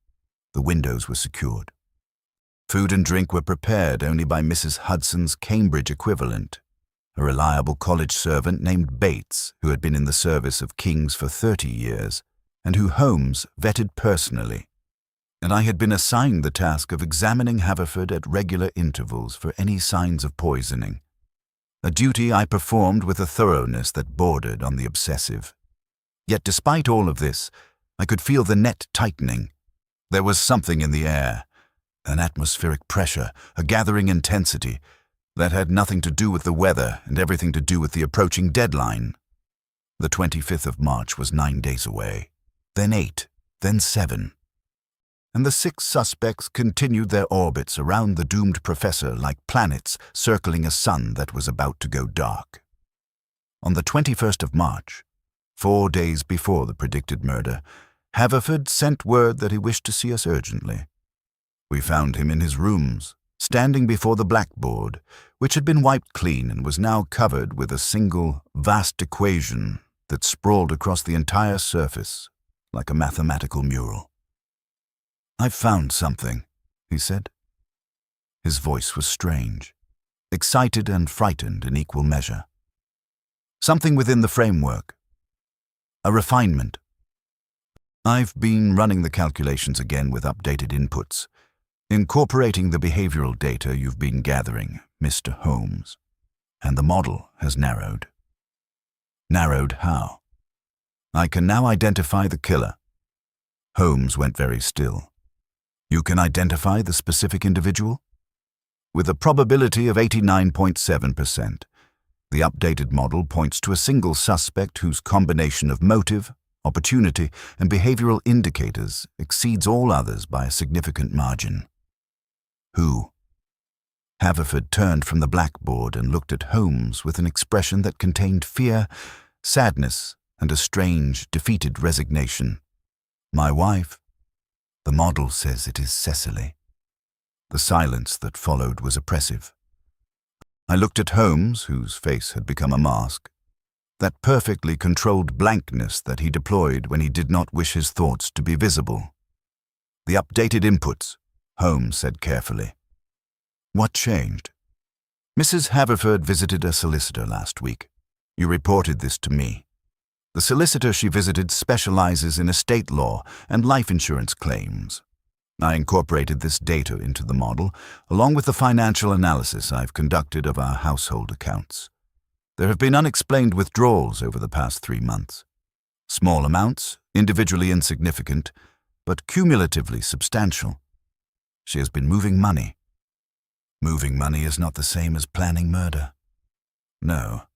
The windows were secured. Food and drink were prepared only by Mrs. Hudson's Cambridge equivalent, a reliable college servant named Bates, who had been in the service of King's for 30 years, and who Holmes vetted personally. And I had been assigned the task of examining Haverford at regular intervals for any signs of poisoning, a duty I performed with a thoroughness that bordered on the obsessive. Yet despite all of this, I could feel the net tightening. There was something in the air, an atmospheric pressure, a gathering intensity, that had nothing to do with the weather and everything to do with the approaching deadline. The 25th of March was 9 days away, then 8, then 7. And the 6 suspects continued their orbits around the doomed professor like planets circling a sun that was about to go dark. On the 21st of March, 4 days before the predicted murder, Haverford sent word that he wished to see us urgently. We found him in his rooms, standing before the blackboard, which had been wiped clean and was now covered with a single, vast equation that sprawled across the entire surface like a mathematical mural. "I've found something," he said. His voice was strange, excited and frightened in equal measure. Something within the framework. A refinement. I've been running the calculations again with updated inputs, incorporating the behavioral data you've been gathering, Mr. Holmes, and the model has narrowed. Narrowed how? I can now identify the killer. Holmes went very still. You can identify the specific individual? With a probability of 89.7%, the updated model points to a single suspect whose combination of motive, opportunity, and behavioral indicators exceeds all others by a significant margin. Who? Haverford turned from the blackboard and looked at Holmes with an expression that contained fear, sadness, and a strange, defeated resignation. My wife. The model says it is Cecily. The silence that followed was oppressive. I looked at Holmes, whose face had become a mask, that perfectly controlled blankness that he deployed when he did not wish his thoughts to be visible. The updated inputs, Holmes said carefully. What changed? Mrs. Haverford visited a solicitor last week. You reported this to me. The solicitor she visited specializes in estate law and life insurance claims. I incorporated this data into the model, along with the financial analysis I've conducted of our household accounts. There have been unexplained withdrawals over the past 3 months. Small amounts, individually insignificant, but cumulatively substantial. She has been moving money. Moving money is not the same as planning murder. No.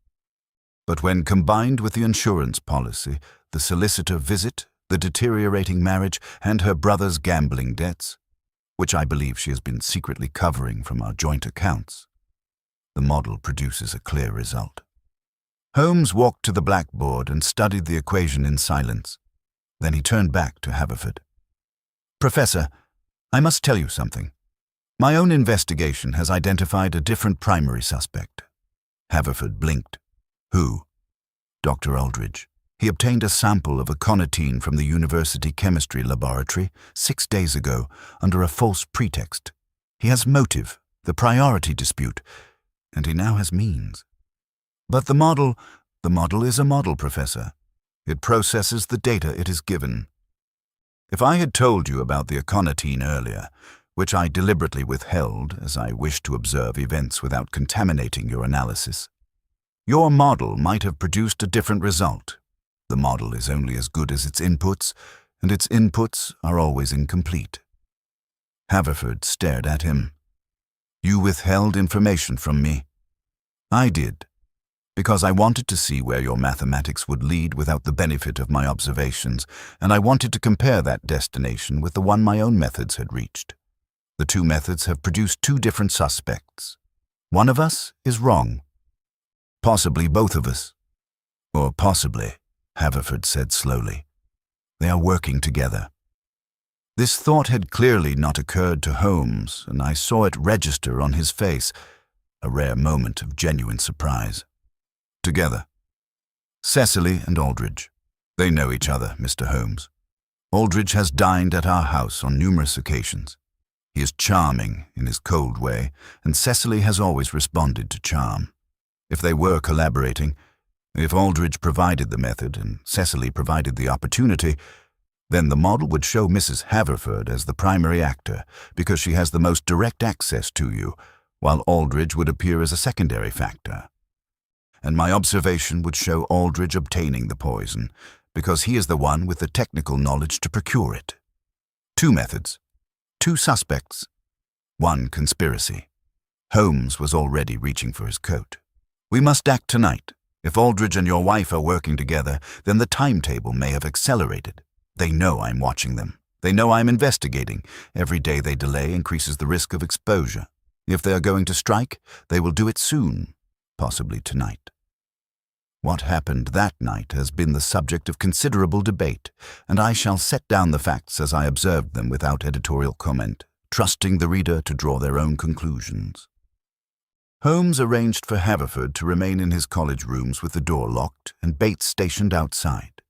But when combined with the insurance policy, the solicitor visit, the deteriorating marriage, and her brother's gambling debts, which I believe she has been secretly covering from our joint accounts, the model produces a clear result. Holmes walked to the blackboard and studied the equation in silence. Then he turned back to Haverford. Professor, I must tell you something. My own investigation has identified a different primary suspect. Haverford blinked. Who? Dr. Aldridge. He obtained a sample of aconitine from the university chemistry laboratory 6 days ago under a false pretext. He has motive, the priority dispute, and he now has means. But the model is a model, Professor. It processes the data it is given. If I had told you about the aconitine earlier, which I deliberately withheld as I wished to observe events without contaminating your analysis, your model might have produced a different result. The model is only as good as its inputs, and its inputs are always incomplete. Haverford stared at him. You withheld information from me. I did, because I wanted to see where your mathematics would lead without the benefit of my observations, and I wanted to compare that destination with the one my own methods had reached. The two methods have produced two different suspects. One of us is wrong. Possibly both of us. Or possibly, Haverford said slowly, they are working together. This thought had clearly not occurred to Holmes, and I saw it register on his face, a rare moment of genuine surprise. Together. Cecily and Aldridge. They know each other, Mr. Holmes. Aldridge has dined at our house on numerous occasions. He is charming in his cold way, and Cecily has always responded to charm. If they were collaborating, if Aldridge provided the method and Cecily provided the opportunity, then the model would show Mrs. Haverford as the primary actor because she has the most direct access to you, while Aldridge would appear as a secondary factor. And my observation would show Aldridge obtaining the poison because he is the one with the technical knowledge to procure it. Two methods, two suspects, one conspiracy. Holmes was already reaching for his coat. We must act tonight. If Aldridge and your wife are working together, then the timetable may have accelerated. They know I'm watching them. They know I'm investigating. Every day they delay increases the risk of exposure. If they are going to strike, they will do it soon, possibly tonight. What happened that night has been the subject of considerable debate, and I shall set down the facts as I observed them without editorial comment, trusting the reader to draw their own conclusions. Holmes arranged for Haverford to remain in his college rooms with the door locked and Bates stationed outside.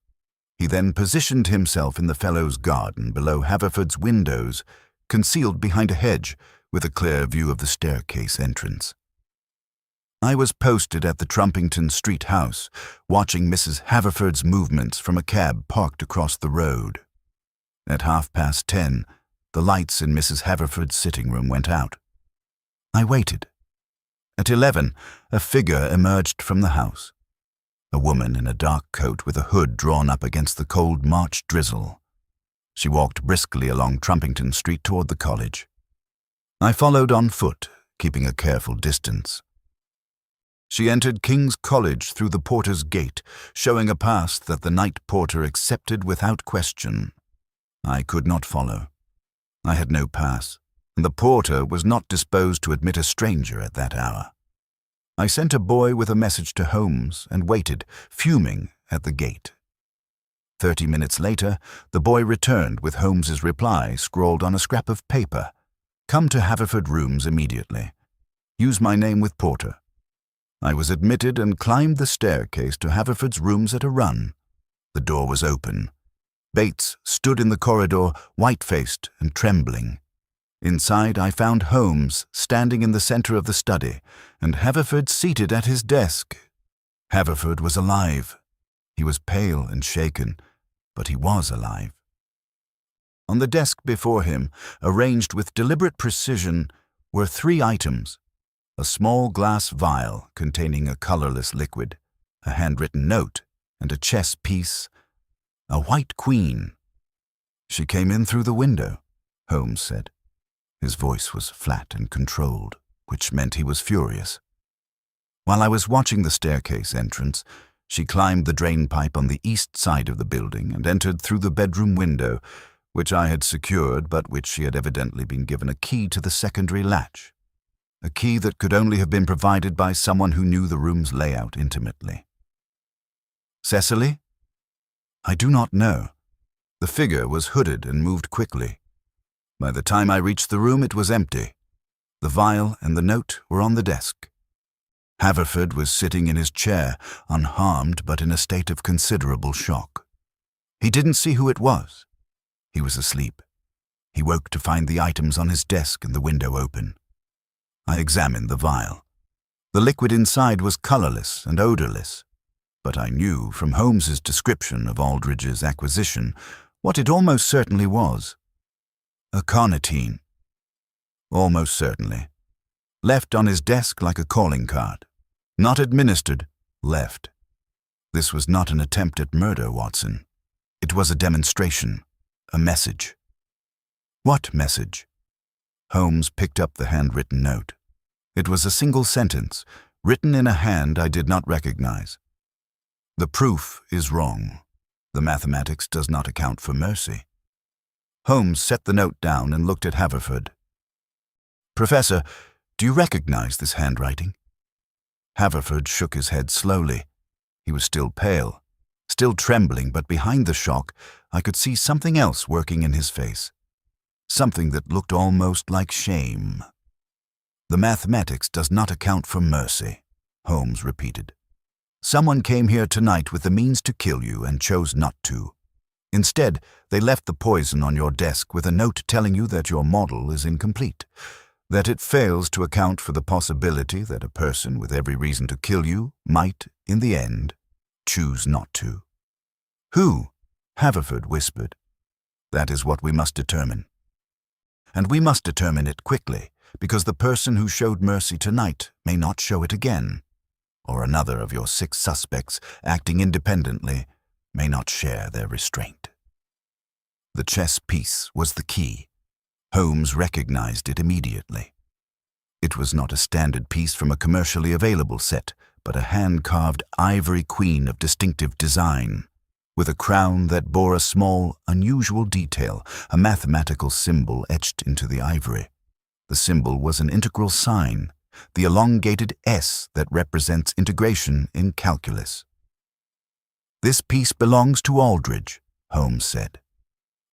He then positioned himself in the Fellows' Garden below Haverford's windows, concealed behind a hedge with a clear view of the staircase entrance. I was posted at the Trumpington Street house, watching Mrs. Haverford's movements from a cab parked across the road. At 10:30, the lights in Mrs. Haverford's sitting room went out. I waited. At 11, a figure emerged from the house. A woman in a dark coat with a hood drawn up against the cold March drizzle. She walked briskly along Trumpington Street toward the college. I followed on foot, keeping a careful distance. She entered King's College through the porter's gate, showing a pass that the night porter accepted without question. I could not follow. I had no pass, and the porter was not disposed to admit a stranger at that hour. I sent a boy with a message to Holmes and waited, fuming, at the gate. 30 minutes later, the boy returned with Holmes's reply scrawled on a scrap of paper. Come to Haverford Rooms immediately. Use my name with porter. I was admitted and climbed the staircase to Haverford's rooms at a run. The door was open. Bates stood in the corridor, white-faced and trembling. Inside, I found Holmes standing in the center of the study, and Haverford seated at his desk. Haverford was alive. He was pale and shaken, but he was alive. On the desk before him, arranged with deliberate precision, were 3 items: a small glass vial containing a colorless liquid, a handwritten note, and a chess piece. A white queen. She came in through the window, Holmes said. His voice was flat and controlled, which meant he was furious. While I was watching the staircase entrance, she climbed the drain pipe on the east side of the building and entered through the bedroom window, which I had secured but which she had evidently been given a key to the secondary latch, a key that could only have been provided by someone who knew the room's layout intimately. Cecily? I do not know. The figure was hooded and moved quickly. By the time I reached the room, it was empty. The vial and the note were on the desk. Haverford was sitting in his chair, unharmed but in a state of considerable shock. He didn't see who it was. He was asleep. He woke to find the items on his desk and the window open. I examined the vial. The liquid inside was colorless and odorless, but I knew from Holmes's description of Aldridge's acquisition what it almost certainly was. Aconitine. Almost certainly. Left on his desk like a calling card. Not administered, left. This was not an attempt at murder, Watson. It was a demonstration, a message. What message? Holmes picked up the handwritten note. It was a single sentence, written in a hand I did not recognize. The proof is wrong. The mathematics does not account for mercy. Holmes set the note down and looked at Haverford. Professor, do you recognize this handwriting? Haverford shook his head slowly. He was still pale, still trembling, but behind the shock, I could see something else working in his face. Something that looked almost like shame. The mathematics does not account for mercy, Holmes repeated. Someone came here tonight with the means to kill you and chose not to. Instead, they left the poison on your desk with a note telling you that your model is incomplete, that it fails to account for the possibility that a person with every reason to kill you might, in the end, choose not to. Who? Haverford whispered. That is what we must determine. And we must determine it quickly, because the person who showed mercy tonight may not show it again, or another of your 6 suspects, acting independently, may not share their restraint. The chess piece was the key. Holmes recognized it immediately. It was not a standard piece from a commercially available set, but a hand-carved ivory queen of distinctive design, with a crown that bore a small, unusual detail, a mathematical symbol etched into the ivory. The symbol was an integral sign, the elongated S that represents integration in calculus. This piece belongs to Aldridge, Holmes said.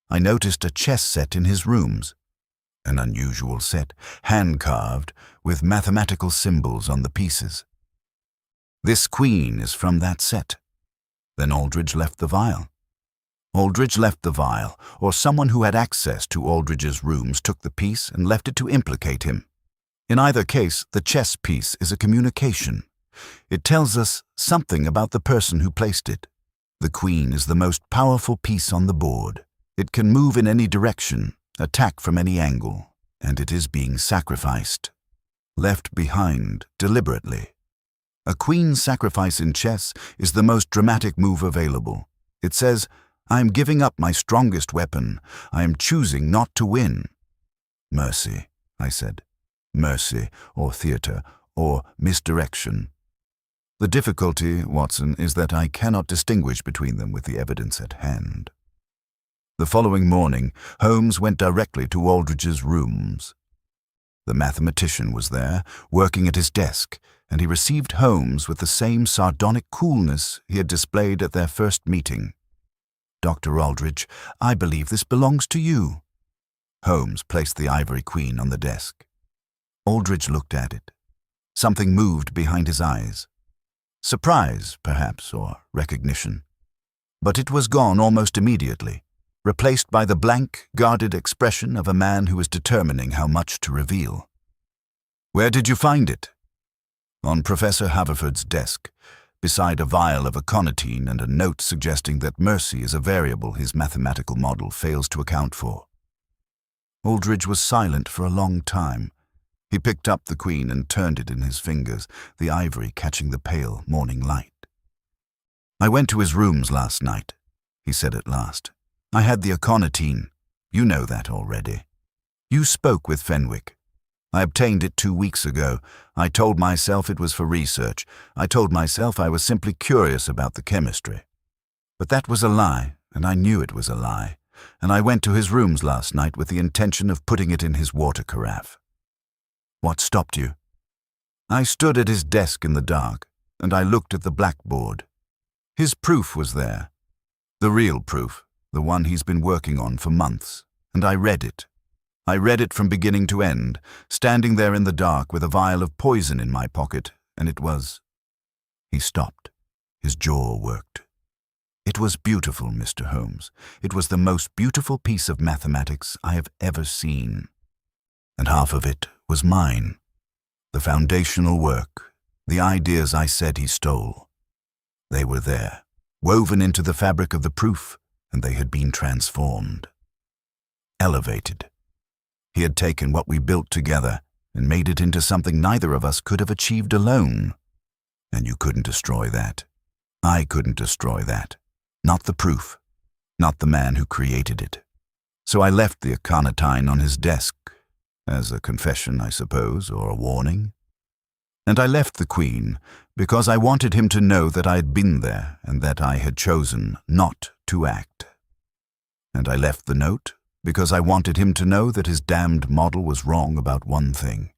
I noticed a chess set in his rooms. An unusual set, hand-carved, with mathematical symbols on the pieces. This queen is from that set. Then Aldridge left the vial. Aldridge left the vial, or someone who had access to Aldridge's rooms took the piece and left it to implicate him. In either case, the chess piece is a communication. It tells us something about the person who placed it. The queen is the most powerful piece on the board. It can move in any direction, attack from any angle, and it is being sacrificed. Left behind deliberately. A queen's sacrifice in chess is the most dramatic move available. It says, I am giving up my strongest weapon. I am choosing not to win. Mercy, I said. Mercy, or theater, or misdirection. The difficulty, Watson, is that I cannot distinguish between them with the evidence at hand. The following morning, Holmes went directly to Aldridge's rooms. The mathematician was there, working at his desk, and he received Holmes with the same sardonic coolness he had displayed at their first meeting. Dr. Aldridge, I believe this belongs to you. Holmes placed the ivory queen on the desk. Aldridge looked at it. Something moved behind his eyes. Surprise, perhaps, or recognition. But it was gone almost immediately, replaced by the blank, guarded expression of a man who is determining how much to reveal. Where did you find it? On Professor Haverford's desk, beside a vial of aconitine and a note suggesting that mercy is a variable his mathematical model fails to account for. Aldridge was silent for a long time. He picked up the queen and turned it in his fingers, the ivory catching the pale morning light. I went to his rooms last night, he said at last. I had the aconitine. You know that already. You spoke with Fenwick. I obtained it 2 weeks ago. I told myself it was for research. I told myself I was simply curious about the chemistry. But that was a lie, and I knew it was a lie, and I went to his rooms last night with the intention of putting it in his water carafe. What stopped you? I stood at his desk in the dark, and I looked at the blackboard. His proof was there. The real proof, the one he's been working on for months, and I read it. I read it from beginning to end, standing there in the dark with a vial of poison in my pocket, and it was... He stopped. His jaw worked. It was beautiful, Mr. Holmes. It was the most beautiful piece of mathematics I have ever seen. And half of it was mine. The foundational work, the ideas I said he stole. They were there, woven into the fabric of the proof, and they had been transformed. Elevated. He had taken what we built together and made it into something neither of us could have achieved alone. And you couldn't destroy that. I couldn't destroy that. Not the proof. Not the man who created it. So I left the aconitine on his desk, as a confession, I suppose, or a warning. And I left the Queen because I wanted him to know that I had been there and that I had chosen not to act. And I left the note because I wanted him to know that his damned model was wrong about one thing.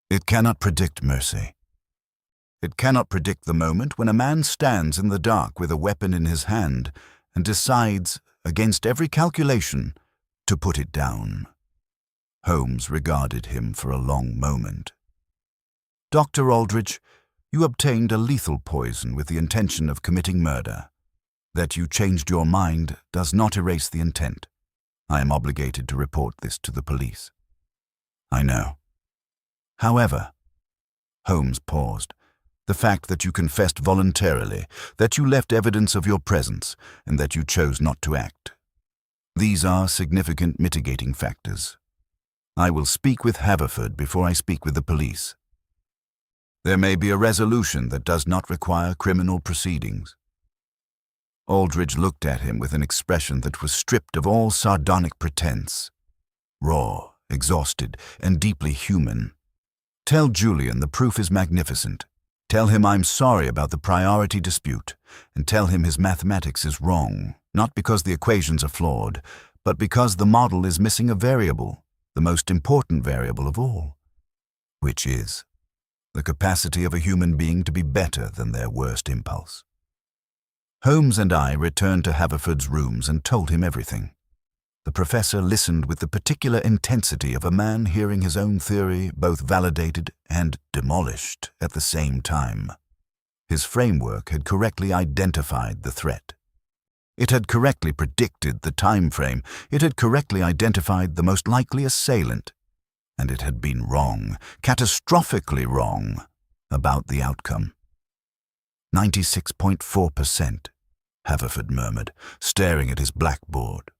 It cannot predict mercy. It cannot predict the moment when a man stands in the dark with a weapon in his hand and decides, against every calculation, to put it down. Holmes regarded him for a long moment. Dr. Aldrich, you obtained a lethal poison with the intention of committing murder. That you changed your mind does not erase the intent. I am obligated to report this to the police. I know. However, Holmes paused. The fact that you confessed voluntarily, that you left evidence of your presence, and that you chose not to act. These are significant mitigating factors. I will speak with Haverford before I speak with the police. There may be a resolution that does not require criminal proceedings. Aldrich looked at him with an expression that was stripped of all sardonic pretense. Raw, exhausted, and deeply human. Tell Julian the proof is magnificent. Tell him I'm sorry about the priority dispute, and tell him his mathematics is wrong, not because the equations are flawed, but because the model is missing a variable, the most important variable of all, which is the capacity of a human being to be better than their worst impulse. Holmes and I returned to Haverford's rooms and told him everything. The professor listened with the particular intensity of a man hearing his own theory both validated and demolished at the same time. His framework had correctly identified the threat. It had correctly predicted the time frame. It had correctly identified the most likely assailant. And it had been wrong, catastrophically wrong, about the outcome. 96.4%, Haverford murmured, staring at his blackboard.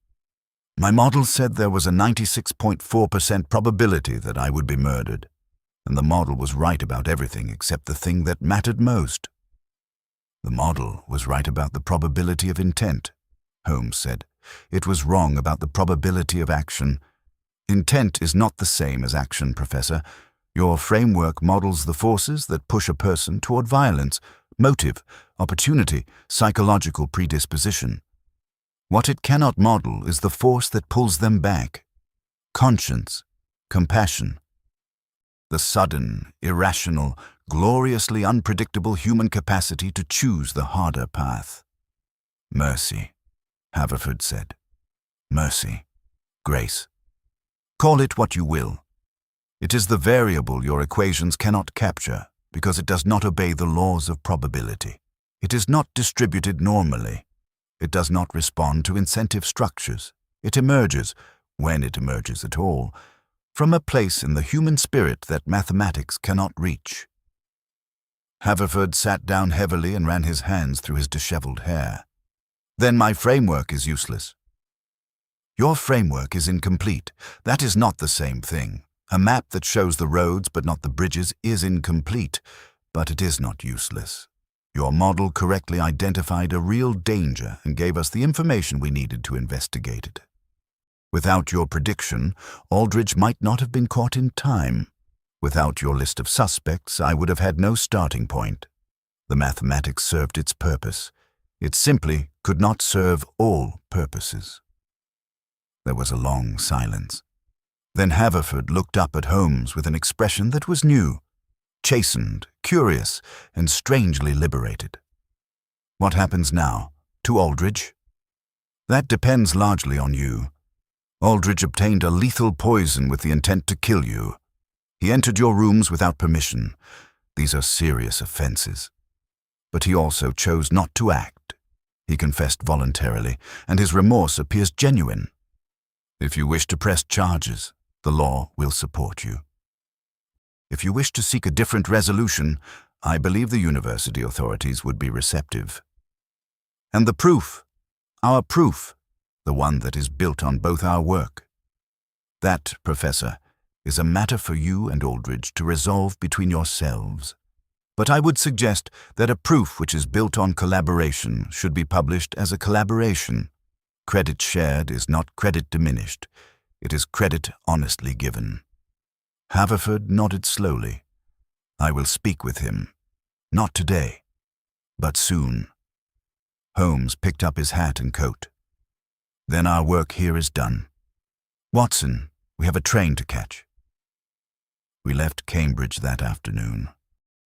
My model said there was a 96.4% probability that I would be murdered, and the model was right about everything except the thing that mattered most. The model was right about the probability of intent, Holmes said. It was wrong about the probability of action. Intent is not the same as action, Professor. Your framework models the forces that push a person toward violence, motive, opportunity, psychological predisposition. What it cannot model is the force that pulls them back. Conscience, compassion. The sudden, irrational, gloriously unpredictable human capacity to choose the harder path. Mercy, Haverford said. Mercy, grace. Call it what you will. It is the variable your equations cannot capture because it does not obey the laws of probability. It is not distributed normally. It does not respond to incentive structures. It emerges, when it emerges at all, from a place in the human spirit that mathematics cannot reach. Haverford sat down heavily and ran his hands through his disheveled hair. Then my framework is useless. Your framework is incomplete. That is not the same thing. A map that shows the roads but not the bridges is incomplete, but it is not useless. Your model correctly identified a real danger and gave us the information we needed to investigate it. Without your prediction, Aldrich might not have been caught in time. Without your list of suspects, I would have had no starting point. The mathematics served its purpose. It simply could not serve all purposes. There was a long silence. Then Haverford looked up at Holmes with an expression that was new. Chastened, curious, and strangely liberated. What happens now? To Aldrich? That depends largely on you. Aldridge obtained a lethal poison with the intent to kill you. He entered your rooms without permission. These are serious offenses. But he also chose not to act. He confessed voluntarily, and his remorse appears genuine. If you wish to press charges, the law will support you. If you wish to seek a different resolution, I believe the university authorities would be receptive. And the proof, our proof, the one that is built on both our work. That, Professor, is a matter for you and Aldridge to resolve between yourselves. But I would suggest that a proof which is built on collaboration should be published as a collaboration. Credit shared is not credit diminished. It is credit honestly given. Haverford nodded slowly. I will speak with him. Not today, but soon. Holmes picked up his hat and coat. Then our work here is done. Watson, we have a train to catch. We left Cambridge that afternoon.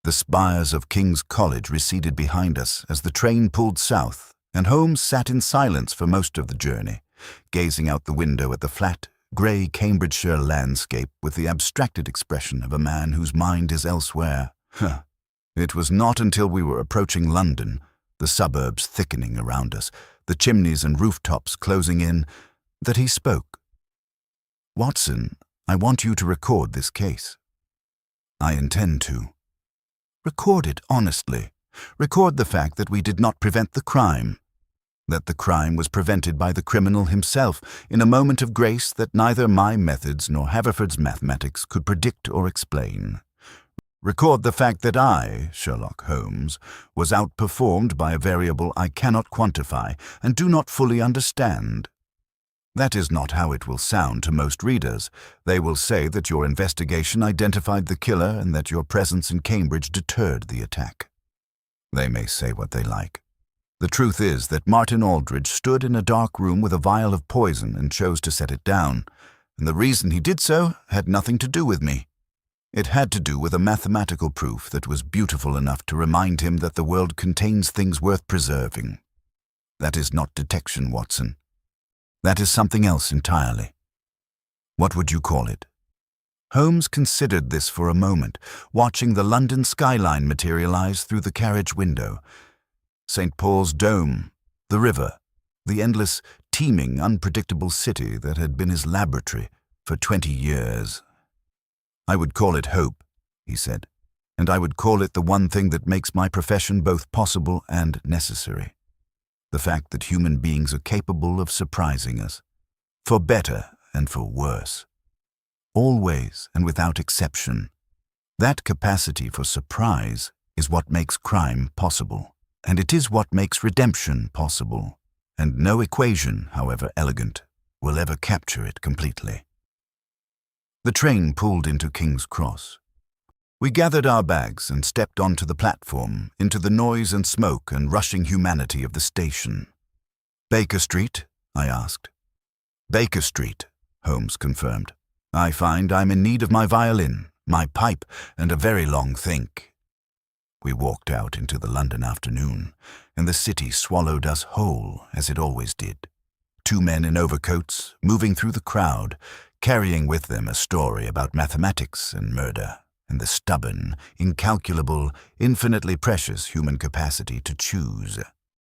The spires of King's College receded behind us as the train pulled south, and Holmes sat in silence for most of the journey, gazing out the window at the flat, grey Cambridgeshire landscape with the abstracted expression of a man whose mind is elsewhere. It was not until we were approaching London, the suburbs thickening around us, the chimneys and rooftops closing in, that he spoke. Watson, I want you to record this case. I intend to. Record it honestly. Record the fact that we did not prevent the crime, that the crime was prevented by the criminal himself in a moment of grace that neither my methods nor Haverford's mathematics could predict or explain. Record the fact that I, Sherlock Holmes, was outperformed by a variable I cannot quantify and do not fully understand. That is not how it will sound to most readers. They will say that your investigation identified the killer and that your presence in Cambridge deterred the attack. They may say what they like. The truth is that Martin Aldridge stood in a dark room with a vial of poison and chose to set it down, and the reason he did so had nothing to do with me. It had to do with a mathematical proof that was beautiful enough to remind him that the world contains things worth preserving. That is not detection, Watson. That is something else entirely. What would you call it? Holmes considered this for a moment, watching the London skyline materialize through the carriage window. St. Paul's Dome, the river, the endless, teeming, unpredictable city that had been his laboratory for 20 years. I would call it hope, he said, and I would call it the one thing that makes my profession both possible and necessary. The fact that human beings are capable of surprising us, for better and for worse. Always and without exception. That capacity for surprise is what makes crime possible, and it is what makes redemption possible, and no equation, however elegant, will ever capture it completely. The train pulled into King's Cross. We gathered our bags and stepped onto the platform, into the noise and smoke and rushing humanity of the station. Baker Street? I asked. Baker Street, Holmes confirmed. I find I'm in need of my violin, my pipe, and a very long think. We walked out into the London afternoon, and the city swallowed us whole, as it always did. Two men in overcoats, moving through the crowd, carrying with them a story about mathematics and murder, and the stubborn, incalculable, infinitely precious human capacity to choose.